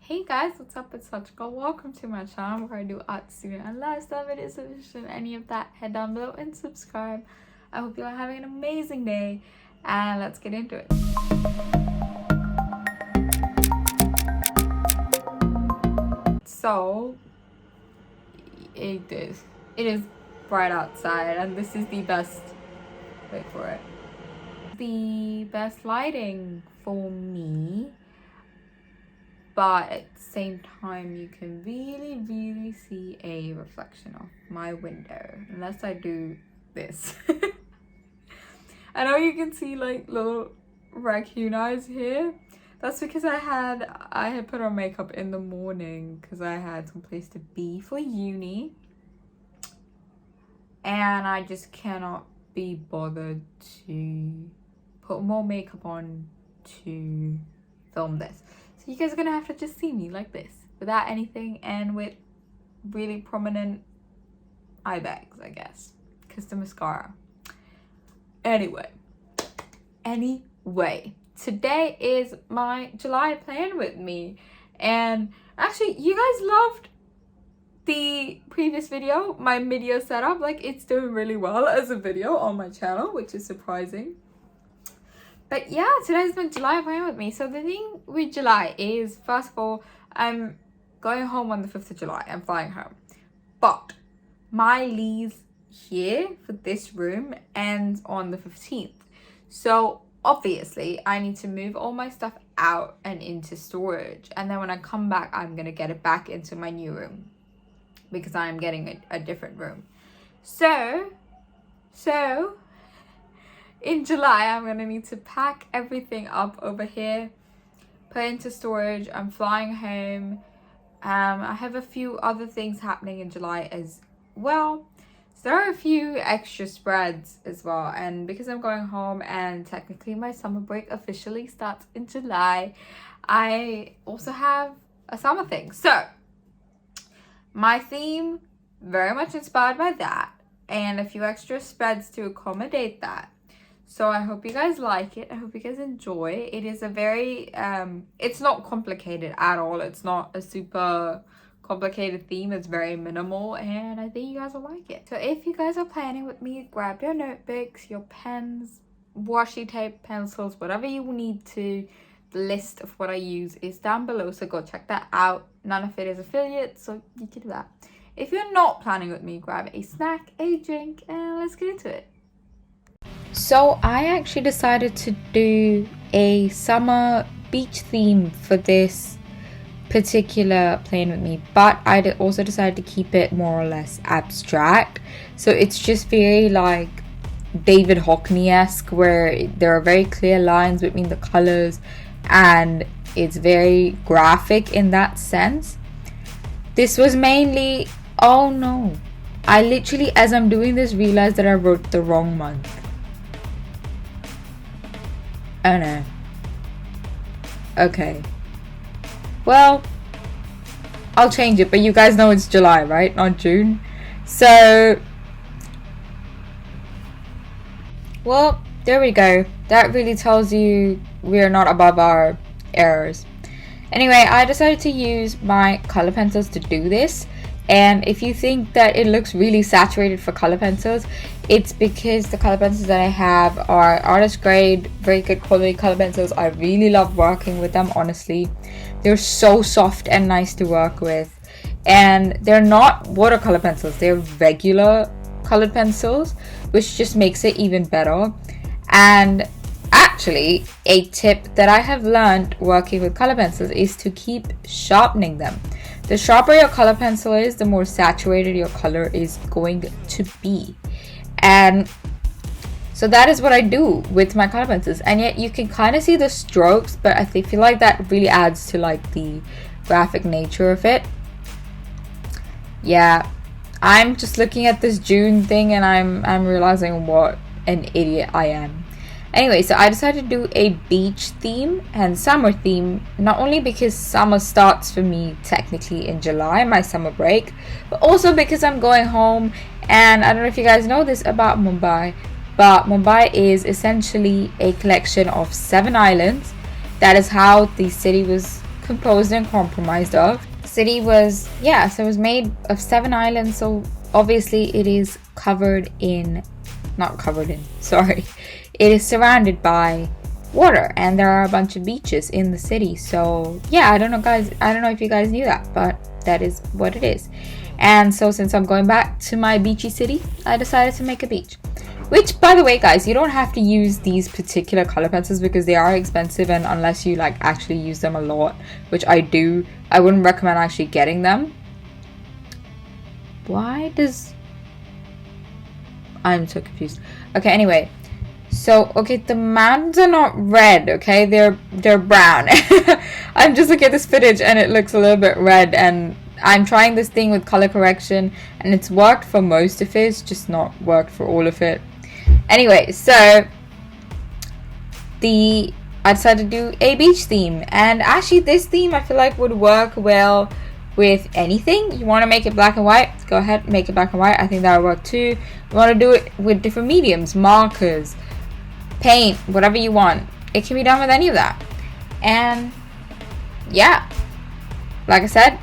Hey guys, what's up? It's Satchika. Welcome to my channel where I do art, student, and lifestyle videos. So if you're interested in any of that, head down below and subscribe. I hope you are having an amazing day, and let's get into it. So it is bright outside, and this is the best. Wait for it. The best lighting for me. But at the same time, you can really see a reflection of my window. Unless I do this. I know you can see like little raccoon eyes here. That's because I had put on makeup in the morning because I had some place to be for uni. And I just cannot be bothered to put more makeup on to film this. You guys are gonna have to just see me like this without anything and with really prominent eye bags, I guess, because the mascara. Anyway, today is my July plan with me, and actually you guys loved the previous video, my video setup. Like, it's doing really well as a video on my channel, which is surprising. But yeah, today's my July plan with me. So the thing with July is, first of all, I'm going home on the 5th of July. I'm flying home. But my lease here for this room ends on the 15th. So obviously, I need to move all my stuff out and into storage. And then when I come back, I'm going to get it back into my new room. Because I'm getting a different room. So in July, I'm going to need to pack everything up over here, put into storage. I'm flying home. I have a few other things happening in July as well. So there are a few extra spreads as well. And because I'm going home and technically my summer break officially starts in July, I also have a summer thing. So my theme, very much inspired by that, and a few extra spreads to accommodate that. So I hope you guys like it. I hope you guys enjoy. It is a very, it's not complicated at all. It's not a super complicated theme. It's very minimal, and I think you guys will like it. So if you guys are planning with me, grab your notebooks, your pens, washi tape, pencils, whatever you need to. The list of what I use is down below, so go check that out. None of it is affiliate, so you can do that. If you're not planning with me, grab a snack, a drink, and let's get into it. So I actually decided to do a summer beach theme for this particular plan with me, but I also decided to keep it more or less abstract. So it's just very like David Hockney-esque, where there are very clear lines between the colors and it's very graphic in that sense. This was mainly, oh no, I literally, as I'm doing this, realized that I wrote the wrong month. Oh no. Okay. Well, I'll change it, but you guys know it's July, right? Not June. So, well, there we go. That really tells you we're not above our errors. Anyway, I decided to use my color pencils to do this. And if you think that it looks really saturated for color pencils, it's because the color pencils that I have are artist grade, very good quality color pencils. I really love working with them, honestly. They're so soft and nice to work with. And they're not watercolor pencils, they're regular colored pencils, which just makes it even better. And actually, a tip that I have learned working with color pencils is to keep sharpening them. The sharper your color pencil is, the more saturated your color is going to be. And so that is what I do with my color pencils. And yet you can kind of see the strokes, but I feel like that really adds to like the graphic nature of it. Yeah, I'm just looking at this June thing and I'm realizing what an idiot I am. Anyway, so I decided to do a beach theme and summer theme, not only because summer starts for me technically in July, my summer break, but also because I'm going home. And I don't know if you guys know this about Mumbai, but Mumbai is essentially a collection of 7 islands. That is how the city was composed and compromised of. The city was, yeah, so it was made of 7 islands, so obviously it is it is surrounded by water, and there are a bunch of beaches in the city. So yeah, I don't know guys, I don't know if you guys knew that, but that is what it is. And so since I'm going back to my beachy city, I decided to make a beach. Which, by the way guys, you don't have to use these particular color pencils because they are expensive, and unless you like actually use them a lot, which I do, I wouldn't recommend actually getting them. I'm so confused. Okay, anyway, so okay, the mountains are not red, okay, they're brown. I'm just looking at this footage and it looks a little bit red, and I'm trying this thing with color correction and it's worked for most of it, it's just not worked for all of it. Anyway, so I decided to do a beach theme, and actually this theme I feel like would work well with anything. You want to make it black and white, go ahead, make it black and white. I think that would work too. You want to do it with different mediums, markers, paint, whatever you want. It can be done with any of that. And yeah, like I said,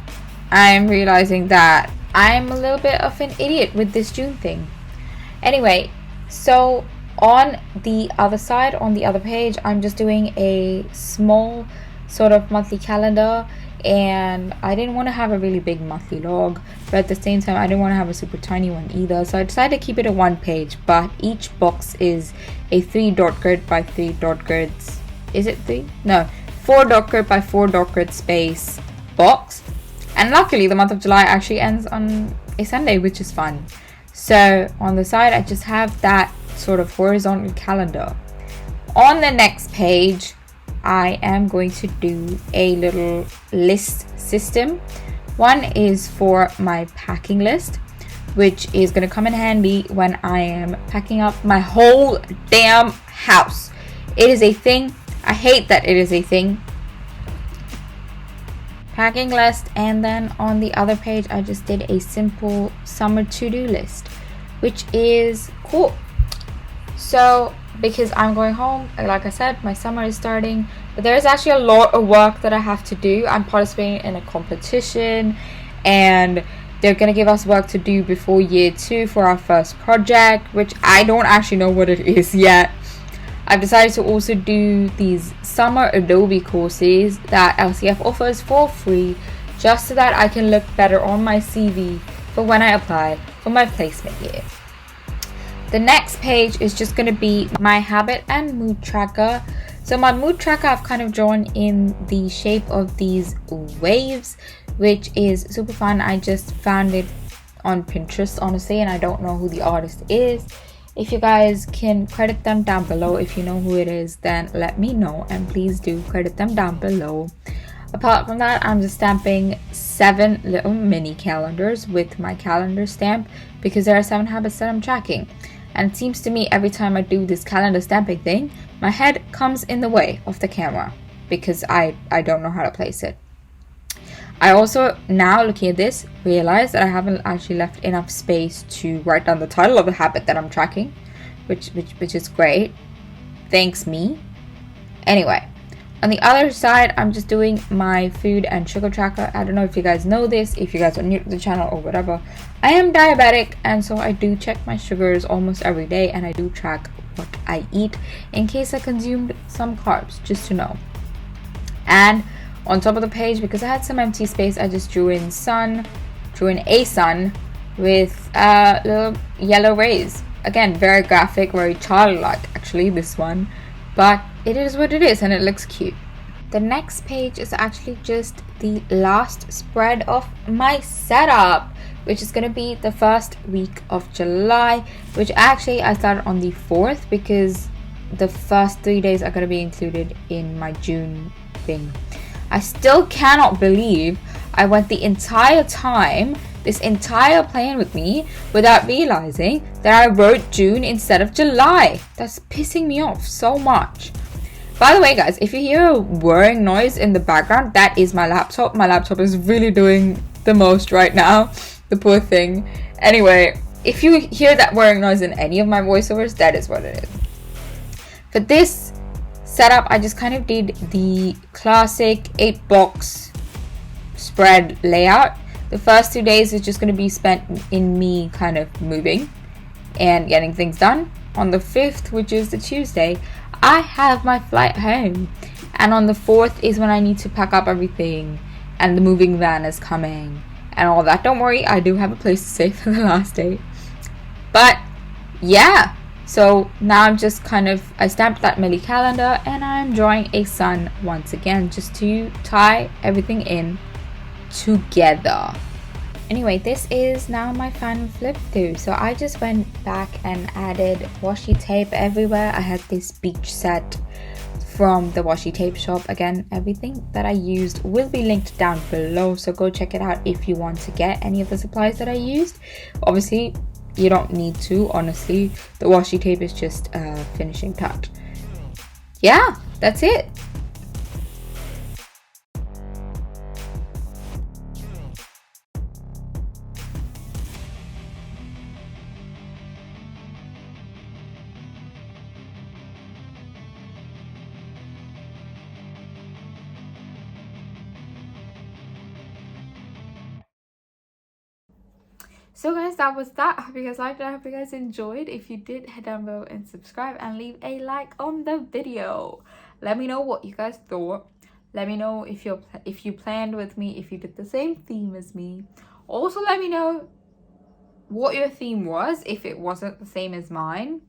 I'm realizing that I'm a little bit of an idiot with this June thing. Anyway, so on the other side, on the other page, I'm just doing a small sort of monthly calendar, and I didn't want to have a really big monthly log, but at the same time I didn't want to have a super tiny one either, so I decided to keep it a 1 page, but each box is a 3 dot grid by 3 dot grids. Is it 3? No, 4 dot grid by 4 dot grid space box. And luckily the month of July actually ends on a Sunday, which is fun. So on the side I just have that sort of horizontal calendar. On the next page I am going to do a little list system. One is for my packing list, which is going to come in handy when I am packing up my whole damn house. It is a thing. I hate that it is a thing. Packing list. And then on the other page I just did a simple summer to-do list, which is cool. So because I'm going home, like I said, my summer is starting, but there's actually a lot of work that I have to do. I'm participating in a competition, and they're gonna give us work to do before year 2 for our first project, which I don't actually know what it is yet. I've decided to also do these summer Adobe courses that LCF offers for free, just so that I can look better on my CV for when I apply for my placement year. The next page is just going to be my habit and mood tracker. So my mood tracker I've kind of drawn in the shape of these waves, which is super fun. I just found it on Pinterest, honestly, and I don't know who the artist is. If you guys can credit them down below, if you know who it is, then let me know, and please do credit them down below. Apart from that, I'm just stamping 7 little mini calendars with my calendar stamp, because there are 7 habits that I'm tracking. And it seems to me every time I do this calendar stamping thing, my head comes in the way of the camera because I don't know how to place it. I also, now looking at this, realize that I haven't actually left enough space to write down the title of the habit that I'm tracking, which is great. Thanks me. Anyway, on the other side, I'm just doing my food and sugar tracker. I don't know if you guys know this, if you guys are new to the channel or whatever. I am diabetic, and so I do check my sugars almost every day, and I do track what I eat in case I consumed some carbs, just to know. And on top of the page, because I had some empty space, I just drew in a sun with little yellow rays. Again, very graphic, very childlike actually, this one, but it is what it is and it looks cute. The next page is actually just the last spread of my setup, which is going to be the first week of July, which actually I started on the 4th because the first 3 days are going to be included in my June thing. I still cannot believe I went the entire time, this entire plan with me, without realizing that I wrote June instead of July. That's pissing me off so much. By the way guys, if you hear a whirring noise in the background, that is my laptop. My laptop is really doing the most right now, the poor thing. Anyway, if you hear that whirring noise in any of my voiceovers, that is what it is. For this setup, I just kind of did the classic 8-box spread layout. The first 2 days is just going to be spent in me kind of moving and getting things done. On the 5th, which is the Tuesday, I have my flight home, and on the 4th is when I need to pack up everything, and the moving van is coming and all that. Don't worry, I do have a place to stay for the last day. But yeah, so now I'm just I stamped that Millie calendar, and I'm drawing a sun once again, just to tie everything in together. Anyway, this is now my final flip through. So I just went back and added washi tape everywhere. I had this beach set from the washi tape shop. Again, everything that I used will be linked down below, so go check it out if you want to get any of the supplies that I used. Obviously, you don't need to, honestly. The washi tape is just a finishing touch. Yeah, that's it. So guys, that was that. I hope you guys liked it. I hope you guys enjoyed. If you did, head down below and subscribe and leave a like on the video. Let me know what you guys thought. Let me know if you planned with me, if you did the same theme as me. Also, let me know what your theme was, if it wasn't the same as mine.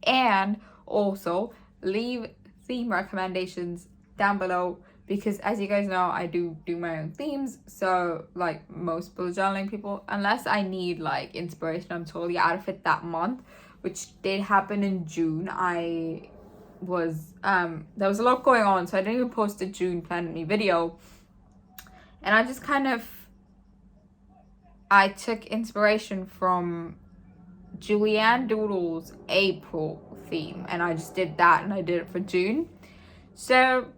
And also leave theme recommendations down below, because as you guys know, I do my own themes. So like most bullet journaling people, unless I need like inspiration, I'm totally out of it that month, which did happen in June. I was there was a lot going on, so I didn't even post a June Planet Me video, and I just I took inspiration from Julianne Doodle's April theme, and I just did that, and I did it for June. So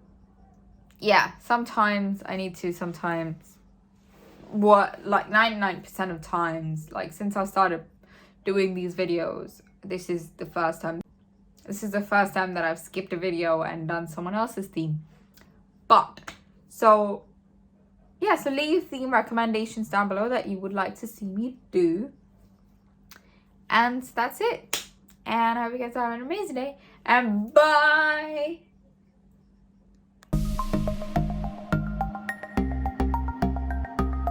yeah, sometimes I need to, sometimes like 99% of times, like since I started doing these videos, this is the first time that I've skipped a video and done someone else's theme. But so yeah, so leave theme recommendations down below that you would like to see me do. And that's it. And I hope you guys have an amazing day. And bye!